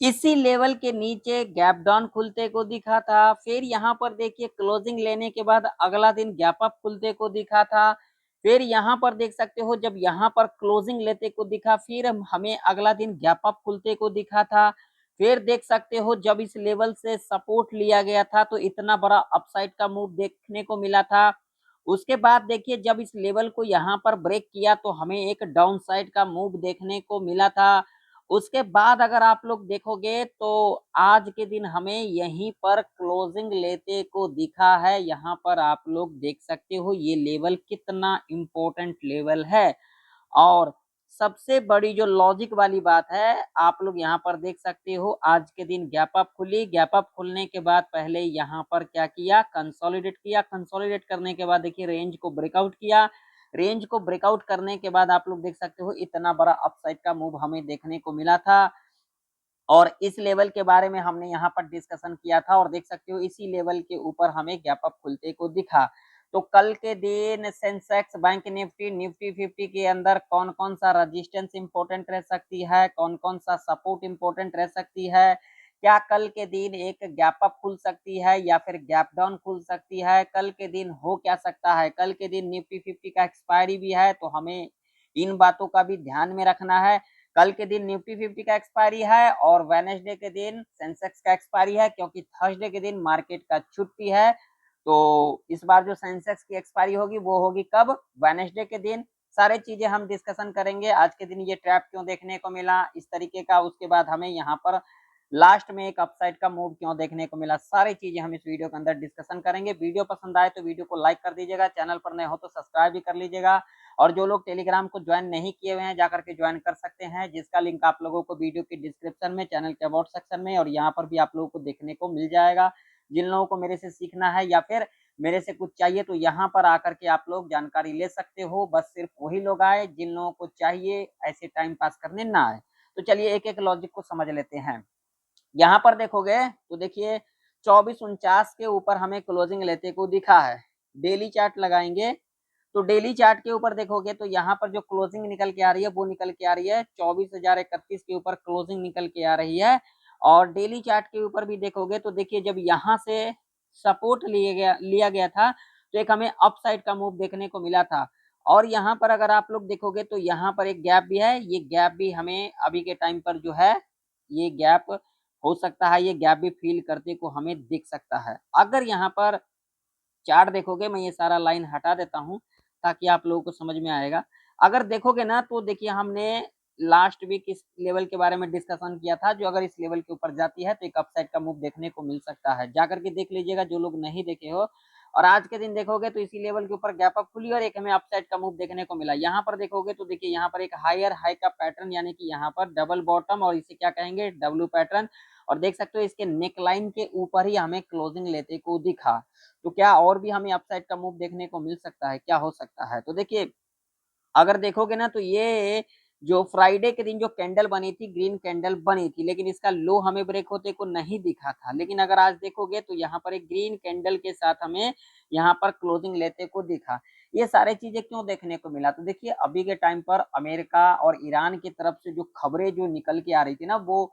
इसी लेवल के नीचे गैप डाउन खुलते को दिखा था। फिर यहाँ पर देखिए क्लोजिंग लेने के बाद अगला दिन गैप अप खुलते को दिखा था। फिर यहाँ पर देख सकते हो जब यहाँ पर क्लोजिंग लेते को दिखा, फिर हमें अगला दिन गैप अप खुलते को दिखा था। फिर देख सकते हो जब इस लेवल से सपोर्ट लिया गया था तो इतना बड़ा अपसाइड का मूव देखने को मिला था। उसके बाद देखिए जब इस लेवल को यहाँ पर ब्रेक किया तो हमें एक डाउन साइड का मूव देखने को मिला था। उसके बाद अगर आप लोग देखोगे तो आज के दिन हमें यहीं पर क्लोजिंग लेते को दिखा है। यहाँ पर आप लोग देख सकते हो ये लेवल कितना इंपॉर्टेंट लेवल है। और सबसे बड़ी जो लॉजिक वाली बात है, आप लोग यहाँ पर देख सकते हो आज के दिन गैप अप खुली। गैप अप खुलने के बाद पहले यहाँ पर क्या किया, कंसोलिडेट किया। कंसोलिडेट करने के बाद देखिए रेंज को ब्रेकआउट किया। रेंज को ब्रेकआउट करने के बाद आप लोग देख सकते हो इतना बड़ा अपसाइड का मूव हमें देखने को मिला था। और इस लेवल के बारे में हमने यहाँ पर डिस्कशन किया था और देख सकते हो इसी लेवल के ऊपर हमें गैप अप खुलते को दिखा। तो कल के दिन सेंसेक्स, बैंक निफ्टी, निफ्टी 50 के अंदर कौन कौन सा रजिस्टेंस इंपॉर्टेंट रह सकती है, कौन कौन सा सपोर्ट इंपॉर्टेंट रह सकती है, क्या कल के दिन एक गैप अप खुल सकती है या फिर गैप डाउन खुल सकती है, कल के दिन हो क्या सकता है। कल के दिन निफ्टी 50 का एक्सपायरी भी है तो हमें इन बातों का भी ध्यान में रखना है। कल के दिन निफ्टी 50 का एक्सपायरी है और वेडनेसडे के दिन सेंसेक्स का एक्सपायरी है, क्योंकि थर्सडे के दिन मार्केट का छुट्टी है। तो इस बार जो सेंसेक्स की एक्सपायरी होगी वो होगी कब, वेडनेसडे के दिन। सारे चीजें हम डिस्कशन करेंगे। आज के दिन ये ट्रैप क्यों देखने को मिला इस तरीके का, उसके बाद हमें यहाँ पर लास्ट में एक अपसाइड का मूव क्यों देखने को मिला, सारी चीजें हम इस वीडियो के अंदर डिस्कशन करेंगे। वीडियो पसंद आए तो वीडियो को लाइक कर दीजिएगा, चैनल पर नए हो तो सब्सक्राइब भी कर लीजिएगा। और जो लोग टेलीग्राम को ज्वाइन नहीं किए हुए हैं जाकर के ज्वाइन कर सकते हैं, जिसका लिंक आप लोगों को वीडियो की डिस्क्रिप्शन में, चैनल के अबाउट सेक्शन में और यहाँ पर भी आप लोगों को देखने को मिल जाएगा। जिन लोगों को मेरे से सीखना है या फिर मेरे से कुछ चाहिए तो यहाँ पर आकर के आप लोग जानकारी ले सकते हो। बस सिर्फ वही लोग आए जिन लोगों को चाहिए, ऐसे टाइम पास करने ना आए। तो चलिए एक एक लॉजिक को समझ लेते हैं। यहाँ पर देखोगे तो देखिए 2449 के ऊपर हमें क्लोजिंग लेते को दिखा है। डेली चार्ट लगाएंगे तो डेली चार्ट के ऊपर देखोगे तो यहाँ पर जो क्लोजिंग निकल के आ रही है वो निकल के आ रही है 24,031 के ऊपर क्लोजिंग निकल के आ रही है। और डेली चार्ट के ऊपर भी देखोगे तो देखिए जब यहाँ से सपोर्ट लिया गया था तो एक हमें अपसाइड का मूव देखने को मिला था। और यहाँ पर अगर आप लोग देखोगे तो यहाँ पर एक गैप भी है। ये गैप भी हमें अभी के टाइम पर जो है ये गैप हो सकता है, ये गैप भी फील करते को हमें दिख सकता है। अगर यहाँ पर चार्ट देखोगे, मैं ये सारा लाइन हटा देता हूँ ताकि आप लोगों को समझ में आएगा। अगर देखोगे ना तो देखिए हमने लास्ट वीक इस लेवल के बारे में डिस्कशन किया था, जो अगर इस लेवल के ऊपर जाती है तो एक अपसाइड का मूव देखने को मिल सकता है। जाकर के देख लीजिएगा जो लोग नहीं देखे हो। और आज के दिन देखोगे तो इसी लेवल के ऊपर गैप अप खुली और एक हमें अपसाइड का मूव देखने को मिला। यहाँ पर देखोगे तो देखिए यहाँ पर एक हायर हाई का पैटर्न, यानी कि यहाँ पर डबल बॉटम और इसे क्या कहेंगे, डब्ल्यू पैटर्न। और देख सकते हो इसके नेक लाइन के ऊपर ही हमें क्लोजिंग लेते को दिखा। तो क्या और भी हमें अपसाइड का मूव देखने को मिल सकता है, क्या हो सकता है। तो देखिए अगर देखोगे ना तो ये जो फ्राइडे के दिन जो कैंडल बनी थी, ग्रीन कैंडल बनी थी, लेकिन इसका लो हमें ब्रेक होते को नहीं दिखा था। लेकिन अगर आज देखोगे तो यहाँ पर एक ग्रीन कैंडल के साथ हमें यहाँ पर क्लोजिंग लेते को दिखा। ये सारे चीजें क्यों देखने को मिला, तो देखिए अभी के टाइम पर अमेरिका और ईरान की तरफ से जो खबरें जो निकल के आ रही थी ना, वो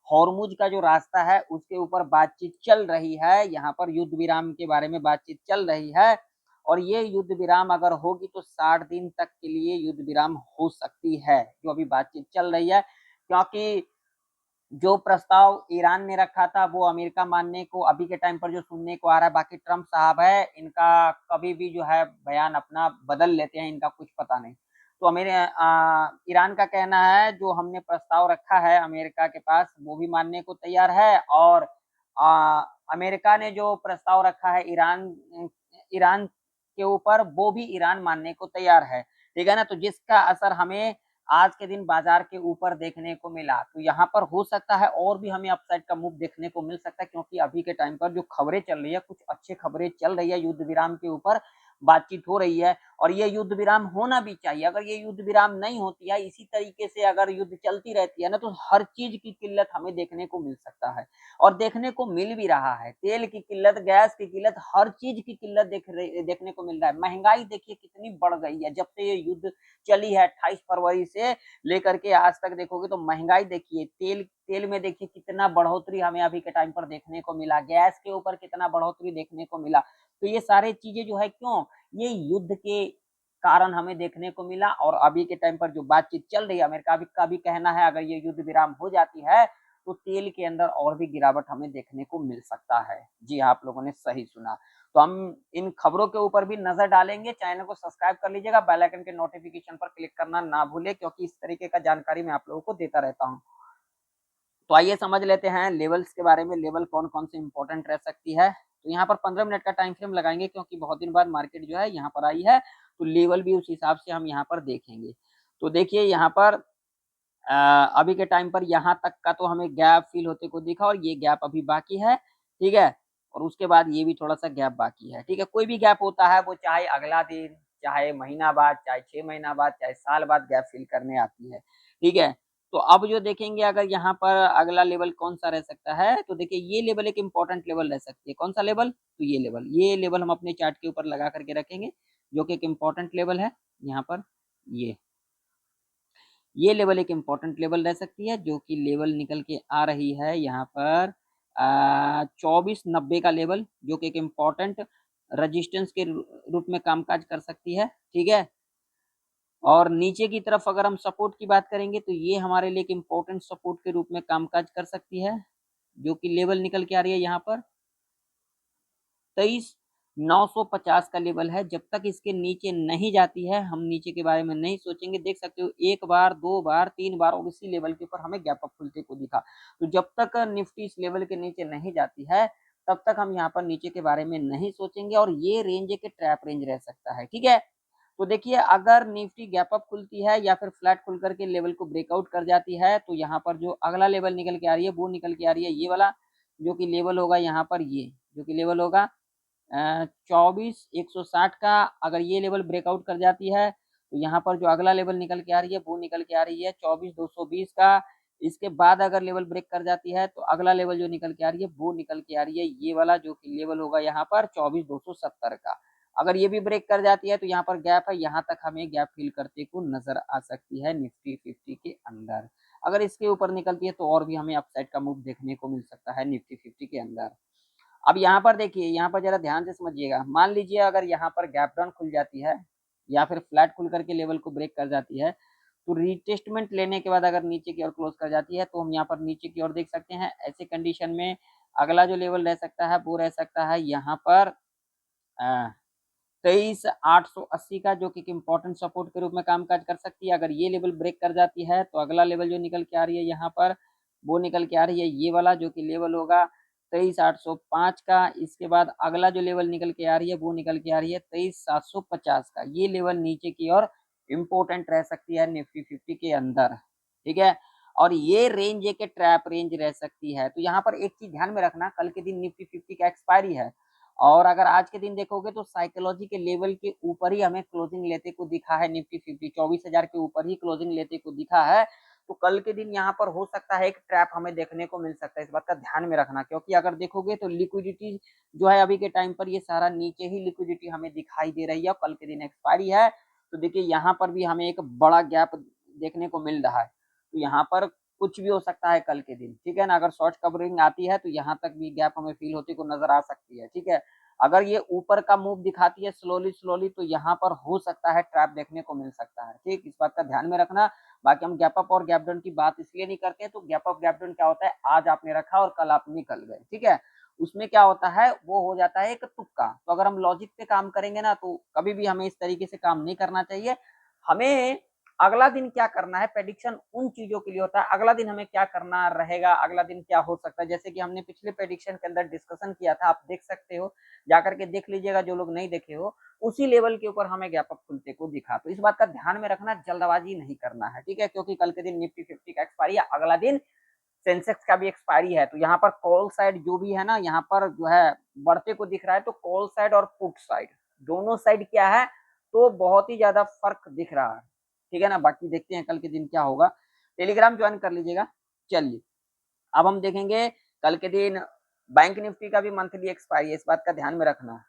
हॉर्मुज का जो रास्ता है उसके ऊपर बातचीत चल रही है। यहाँ पर युद्ध विराम के बारे में बातचीत चल रही है। और ये युद्ध विराम अगर होगी तो 60 दिन तक के लिए युद्ध विराम हो सकती है, जो अभी बातचीत चल रही है। क्योंकि जो प्रस्ताव ईरान ने रखा था वो अमेरिका मानने को अभी के टाइम पर जो सुनने को आ रहा है, बाकी ट्रम्प साहब है इनका कभी भी जो है बयान अपना बदल लेते हैं, इनका कुछ पता नहीं। तो ईरान का कहना है जो हमने प्रस्ताव रखा है अमेरिका के पास वो भी मानने को तैयार है। और आ, अमेरिका ने जो प्रस्ताव रखा है ईरान ईरान के ऊपर वो भी ईरान मानने को तैयार है। ठीक है ना। तो जिसका असर हमें आज के दिन बाजार के ऊपर देखने को मिला, तो यहाँ पर हो सकता है और भी हमें अपसाइड का मूव देखने को मिल सकता है। क्योंकि अभी के टाइम पर जो खबरें चल रही है, कुछ अच्छी खबरें चल रही है युद्ध विराम के ऊपर, बातचीत हो रही है और ये युद्ध विराम होना भी चाहिए। अगर ये युद्ध विराम नहीं होती है, इसी तरीके से अगर युद्ध चलती रहती है ना, तो हर चीज की किल्लत हमें देखने को मिल सकता है और देखने को मिल भी रहा है। तेल की किल्लत, गैस की किल्लत, हर चीज की किल्लत देखने को मिल रहा है। महंगाई देखिए कितनी बढ़ गई है जब से ये युद्ध चली है 28 फरवरी से लेकर के आज तक देखोगे तो महंगाई देखिए, तेल में देखिए कितना बढ़ोतरी हमें अभी के टाइम पर देखने को मिला, गैस के ऊपर कितना बढ़ोतरी देखने को मिला। तो ये सारे चीजें जो है क्यों, ये युद्ध के कारण हमें देखने को मिला। और अभी के टाइम पर जो बातचीत चल रही है, अमेरिका का भी कहना है अगर ये युद्ध विराम हो जाती है तो तेल के अंदर और भी गिरावट हमें देखने को मिल सकता है। जी हाँ, आप लोगों ने सही सुना। तो हम इन खबरों के ऊपर भी नजर डालेंगे। चैनल को सब्सक्राइब कर लीजिएगा, बेल आइकन के नोटिफिकेशन पर क्लिक करना ना भूले, क्योंकि इस तरीके का जानकारी मैं आप लोगों को देता रहता हूँ। तो आइए समझ लेते हैं लेवल्स के बारे में, लेवल कौन कौन से इंपॉर्टेंट रह सकती है। तो यहाँ पर 15 मिनट का टाइम फ्रेम लगाएंगे, क्योंकि बहुत दिन बाद मार्केट जो है यहाँ पर आई है, तो लेवल भी उस हिसाब से हम यहाँ पर देखेंगे। तो देखिए यहाँ पर अभी के टाइम पर यहाँ तक का तो हमें गैप फील होते को दिखा और ये गैप अभी बाकी है, ठीक है। और उसके बाद ये भी थोड़ा सा गैप बाकी है, ठीक है। कोई भी गैप होता है वो चाहे अगला दिन, चाहे महीना बाद, चाहे 6 महीना बाद, चाहे साल बाद गैप फिल करने आती है, ठीक है। तो अब जो देखेंगे अगर यहाँ पर अगला लेवल कौन सा रह सकता है, तो देखिए ये लेवल एक इंपॉर्टेंट लेवल रह सकती है। कौन सा लेवल, तो ये लेवल हम अपने चार्ट के ऊपर लगा करके रखेंगे, जो कि एक इम्पोर्टेंट लेवल है। यहाँ पर ये लेवल एक इम्पॉर्टेंट लेवल रह सकती है, जो कि लेवल निकल के आ रही है यहाँ पर 2490 का लेवल, जो कि एक इम्पॉर्टेंट रजिस्टेंस के रूप में कामकाज कर सकती है, ठीक है। और नीचे की तरफ अगर हम सपोर्ट की बात करेंगे तो ये हमारे लिए एक इम्पोर्टेंट सपोर्ट के रूप में कामकाज कर सकती है, जो कि लेवल निकल के आ रही है यहाँ पर 23,950 का लेवल है। जब तक इसके नीचे नहीं जाती है हम नीचे के बारे में नहीं सोचेंगे। देख सकते हो एक बार, दो बार, तीन बार और इसी लेवल के ऊपर हमें गैप अप खुलते को दिखा। तो जब तक निफ्टी इस लेवल के नीचे नहीं जाती है तब तक हम यहाँ पर नीचे के बारे में नहीं सोचेंगे और ये रेंज एक ट्रैप रेंज रह सकता है, ठीक है। तो देखिए अगर निफ्टी गैप अप खुलती है या फिर फ्लैट खुल करके लेवल को ब्रेकआउट कर जाती है तो यहाँ पर जो अगला लेवल निकल के आ रही है वो निकल के आ रही है ये वाला, जो कि लेवल होगा यहाँ पर, ये जो कि लेवल होगा 24,160 का। अगर ये लेवल ब्रेकआउट कर जाती है तो यहाँ पर जो अगला लेवल निकल के आ रही है वो निकल के आ रही है 24,220 का। इसके बाद अगर लेवल ब्रेक कर जाती है तो अगला लेवल जो निकल के आ रही है वो निकल के आ रही है ये वाला, जो कि लेवल होगा यहाँ पर 24,270 का। अगर ये भी ब्रेक कर जाती है तो यहाँ पर गैप है, यहाँ तक हमें गैप फिल करते को नजर आ सकती है निफ्टी 50 के अंदर। अगर इसके ऊपर निकलती है तो और भी हमें अपसाइड का मूव देखने को मिल सकता है निफ्टी 50 के अंदर। अब यहाँ पर देखिए, यहाँ पर जरा ध्यान से समझिएगा। मान लीजिए अगर यहाँ पर गैप डाउन खुल जाती है या फिर फ्लैट खुल करके लेवल को ब्रेक कर जाती है, तो रिटेस्टमेंट लेने के बाद अगर नीचे की ओर क्लोज कर जाती है तो हम यहाँ पर नीचे की ओर देख सकते हैं। ऐसे कंडीशन में अगला जो लेवल रह सकता है वो रह सकता है यहाँ पर 23,880 का, जो कि एक इम्पोर्टेंट सपोर्ट के रूप में कामकाज कर सकती है। अगर ये लेवल ब्रेक कर जाती है तो अगला लेवल जो निकल के आ रही है यहाँ पर वो निकल के आ रही है ये वाला, जो कि लेवल होगा 23,805 का। इसके बाद अगला जो लेवल निकल के आ रही है वो निकल के आ रही है 23,750 का। ये लेवल नीचे की ओर इम्पोर्टेंट रह सकती है निफ्टी 50 के अंदर, ठीक है। और ये रेंज एक ट्रैप रेंज रह सकती है। तो यहाँ पर एक चीज ध्यान में रखना, कल के दिन निफ्टी 50 का एक्सपायरी है और अगर आज के दिन देखोगे तो साइकोलॉजी के लेवल के ऊपर ही हमें क्लोजिंग लेते को दिखा है। निफ्टी 50 24,000 के ऊपर ही क्लोजिंग लेते को दिखा है। तो कल के दिन यहाँ पर हो सकता है एक ट्रैप हमें देखने को मिल सकता है, इस बात का ध्यान में रखना। क्योंकि अगर देखोगे तो लिक्विडिटी जो है अभी के टाइम पर ये सारा नीचे ही लिक्विडिटी हमें दिखाई दे रही है। कल के दिन एक्सपायरी है तो देखिए यहाँ पर भी हमें एक बड़ा गैप देखने को मिल रहा है। तो यहाँ पर कुछ भी हो सकता है कल के दिन, ठीक है ना। अगर शॉर्ट कवरिंग आती है तो यहाँ तक भी गैप हमें फील होती को नजर आ सकती है, ठीक है। अगर ये ऊपर का मूव दिखाती है स्लोली स्लोली तो यहाँ पर हो सकता है ट्रैप देखने को मिल सकता है, ठीक। इस बात का ध्यान में रखना। बाकी हम गैप अप और गैप डाउन की बात इसलिए नहीं करते हैं, तो गैप अप गैप डाउन क्या होता है, आज आपने रखा और कल आप निकल गए, ठीक है। उसमें क्या होता है वो हो जाता है एक तुक्का। तो अगर हम लॉजिक पे काम करेंगे ना तो कभी भी हमें इस तरीके से काम नहीं करना चाहिए। हमें अगला दिन क्या करना है, प्रेडिक्शन उन चीजों के लिए होता है अगला दिन हमें क्या करना रहेगा, अगला दिन क्या हो सकता है। जैसे कि हमने पिछले प्रेडिक्शन के अंदर डिस्कशन किया था, आप देख सकते हो, जाकर के देख लीजिएगा जो लोग नहीं देखे हो। उसी लेवल के ऊपर हमें गैप अप खुलते को दिखा। तो इस बात का ध्यान में रखना, जल्दबाजी नहीं करना है, ठीक है। क्योंकि कल के दिन निफ्टी 50 का एक्सपायरी है, अगला दिन सेंसेक्स का भी एक्सपायरी है। तो यहाँ पर कॉल साइड जो भी है ना, यहाँ पर जो है बढ़ते को दिख रहा है। तो कॉल साइड और पुट साइड दोनों साइड क्या है, तो बहुत ही ज्यादा फर्क दिख रहा है, ठीक है ना। बाकी देखते हैं कल के दिन क्या होगा, टेलीग्राम ज्वाइन कर लीजिएगा। चलिए अब हम देखेंगे कल के दिन बैंक निफ्टी का भी मंथली एक्सपायरी है, इस बात का ध्यान में रखना।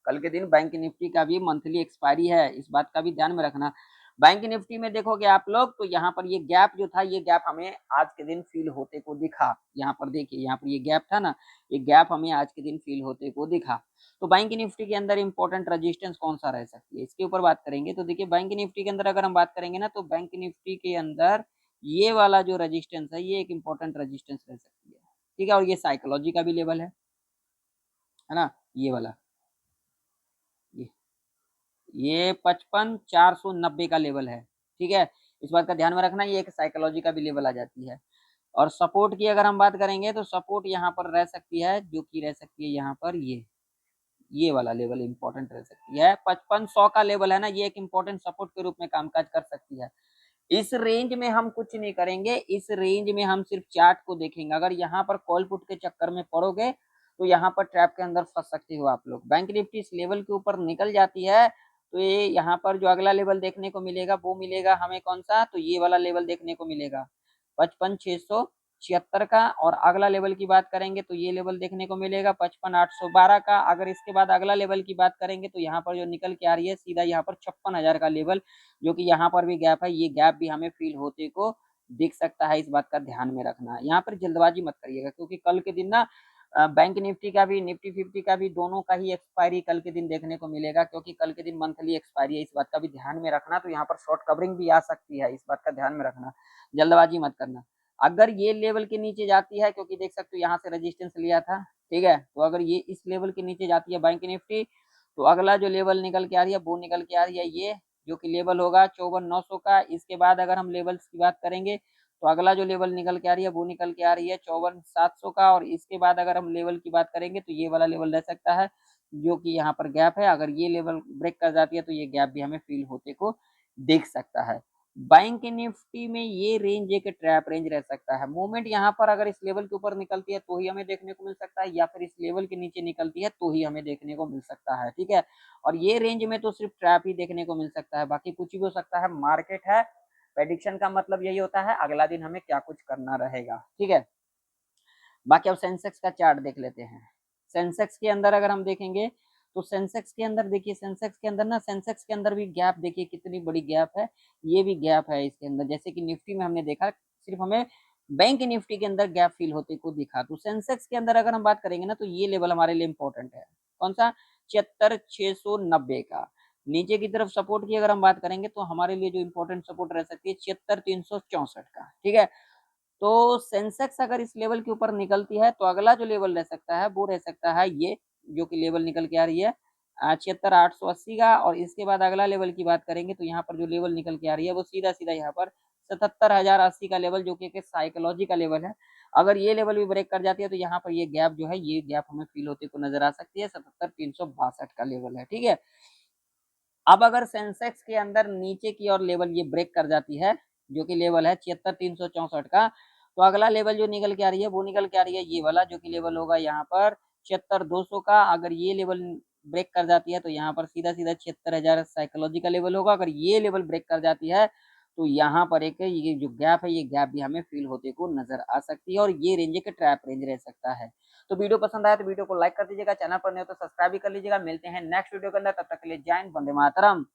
कल के दिन बैंक निफ्टी का भी मंथली एक्सपायरी है, इस बात का भी ध्यान में रखना। बैंक निफ्टी में देखोगे आप लोग तो यहाँ पर ये गैप जो था, ये गैप हमें आज के दिन फील होते को दिखा। यहाँ पर देखिए, यहाँ पर ये गैप था ना, ये गैप हमें आज के दिन फील होते को दिखा। तो बैंक निफ्टी के अंदर इंपॉर्टेंट रेजिस्टेंस कौन सा रह सकती है, इसके ऊपर बात करेंगे। तो देखिए बैंक निफ्टी के अंदर अगर हम बात करेंगे ना, तो बैंक निफ्टी के अंदर ये वाला जो रेजिस्टेंस है, ये एक इंपॉर्टेंट रेजिस्टेंस रह सकती है, ठीक है। और ये साइकोलॉजी का भी लेवल है ना, ये वाला, ये ये 55,490 का लेवल है, ठीक है। इस बात का ध्यान में रखना, ये एक साइकोलॉजी का भी लेवल आ जाती है। और सपोर्ट की अगर हम बात करेंगे तो सपोर्ट यहाँ पर रह सकती है, जो कि रह सकती है यहाँ पर ये वाला लेवल इंपॉर्टेंट रह सकती है। 5500 का लेवल है ना, ये एक इंपॉर्टेंट सपोर्ट के रूप में कामकाज कर सकती है। इस रेंज में हम कुछ नहीं करेंगे, इस रेंज में हम सिर्फ चार्ट को देखेंगे। अगर यहाँ पर कॉल पुट के चक्कर में पड़ोगे तो यहाँ पर ट्रैप के अंदर फंस सकते हो आप लोग। बैंक निफ्टी इस लेवल के ऊपर निकल जाती है तो ये यहाँ पर जो अगला लेवल देखने को मिलेगा वो मिलेगा हमें कौन सा, तो ये वाला लेवल देखने को मिलेगा 55,676 का। और अगला लेवल की बात करेंगे तो ये लेवल देखने को मिलेगा 55,812 का। अगर इसके बाद अगला लेवल की बात करेंगे तो यहाँ पर जो निकल के आ रही है सीधा यहाँ पर 56,000 का लेवल, जो कि यहाँ पर भी गैप है, ये गैप भी हमें फील होते को दिख सकता है। इस बात का ध्यान में रखना, यहाँ पर जल्दबाजी मत करिएगा, क्योंकि कल के दिन ना बैंक निफ्टी का भी निफ्टी 50 का भी दोनों का ही एक्सपायरी कल के दिन देखने को मिलेगा, क्योंकि कल के दिन मंथली एक्सपायरी है। इस बात का भी ध्यान में रखना। तो यहाँ पर शॉर्ट कवरिंग भी आ सकती है, इस बात का ध्यान में रखना, जल्दबाजी मत करना। अगर ये लेवल के नीचे जाती है, क्योंकि देख सकते हो यहाँ से रेजिस्टेंस लिया था, ठीक है, तो अगर ये इस लेवल के नीचे जाती है बैंक निफ्टी, तो अगला जो लेवल निकल के आ रही है वो निकल के आ रही है ये, जो कि लेवल होगा 54,900 का। इसके बाद अगर हम लेवल्स की बात करेंगे तो अगला जो लेवल निकल के आ रही है वो निकल के आ रही है 54,700 का। और इसके बाद अगर हम लेवल की बात करेंगे तो ये वाला लेवल रह सकता है, जो कि यहाँ पर गैप है। अगर ये लेवल ब्रेक कर जाती है तो ये गैप भी हमें फील होते को दिख सकता है। बैंक निफ्टी में ये रेंज एक ट्रैप रेंज रह सकता है। मूवमेंट यहाँ पर अगर इस लेवल के ऊपर निकलती है तो ही हमें देखने को मिल सकता है, या फिर इस लेवल के नीचे निकलती है तो ही हमें देखने को मिल सकता है, ठीक है। और ये रेंज में तो सिर्फ ट्रैप ही देखने को मिल सकता है, बाकी कुछ भी हो सकता है। मार्केट है, प्रेडिक्शन का मतलब यही होता है अगला दिन हमें क्या कुछ करना रहेगा, ठीक है। बाकी अब सेंसेक्स का चार्ट देख लेते हैं। सेंसेक्स के अंदर अगर हम देखेंगे तो सेंसेक्स के अंदर देखिए, सेंसेक्स के अंदर ना, सेंसेक्स के अंदर भी गैप देखिए कितनी बड़ी गैप है, ये भी गैप है इसके अंदर। जैसे कि निफ्टी में हमने देखा सिर्फ हमें बैंक निफ्टी के अंदर गैप फील होते को दिखा, तो सेंसेक्स के अंदर अगर हम बात करेंगे ना तो ये लेवल हमारे लिए इंपॉर्टेंट है, कौन सा, 76,690 का। नीचे की तरफ सपोर्ट की अगर हम बात करेंगे तो हमारे लिए जो इंपॉर्टेंट सपोर्ट रह सकती है 76,364 का, ठीक है। तो सेंसेक्स अगर इस लेवल के ऊपर निकलती है तो अगला जो लेवल रह सकता है वो रह सकता है ये, जो कि लेवल निकल के आ रही है 76,880 का। और इसके बाद अगला लेवल की बात करेंगे तो यहाँ पर जो लेवल निकल के आ रही है वो सीधा सीधा यहाँ पर 77,080 का लेवल, जो कि एक साइकोलॉजी का लेवल है। अगर ये लेवल भी ब्रेक कर जाती है तो यहाँ पर ये गैप जो है, ये गैप हमें फील होते को नजर आ सकती है, 77,362 का लेवल है, ठीक है। अब अगर सेंसेक्स के अंदर नीचे की और लेवल ये ब्रेक कर जाती है, जो कि लेवल है 76,364 का, तो अगला लेवल जो निकल के आ रही है वो निकल के आ रही है ये वाला, जो कि लेवल होगा यहाँ पर 76,200 का। अगर ये लेवल ब्रेक कर जाती है तो यहाँ पर सीधा सीधा 76,000 साइकोलॉजी का लेवल होगा। अगर ये लेवल ब्रेक कर जाती है तो यहाँ पर एक ये जो गैप है, ये गैप भी हमें फील होते को नजर आ सकती है, और ये रेंज एक ट्रैप रेंज रह सकता है। तो वीडियो पसंद आया तो वीडियो को लाइक कर दीजिएगा, चैनल पर नहीं हो तो सब्सक्राइब भी कर लीजिएगा। मिलते हैं नेक्स्ट वीडियो के अंदर, तब तक के लिए जय हिंद, वंदे मातरम।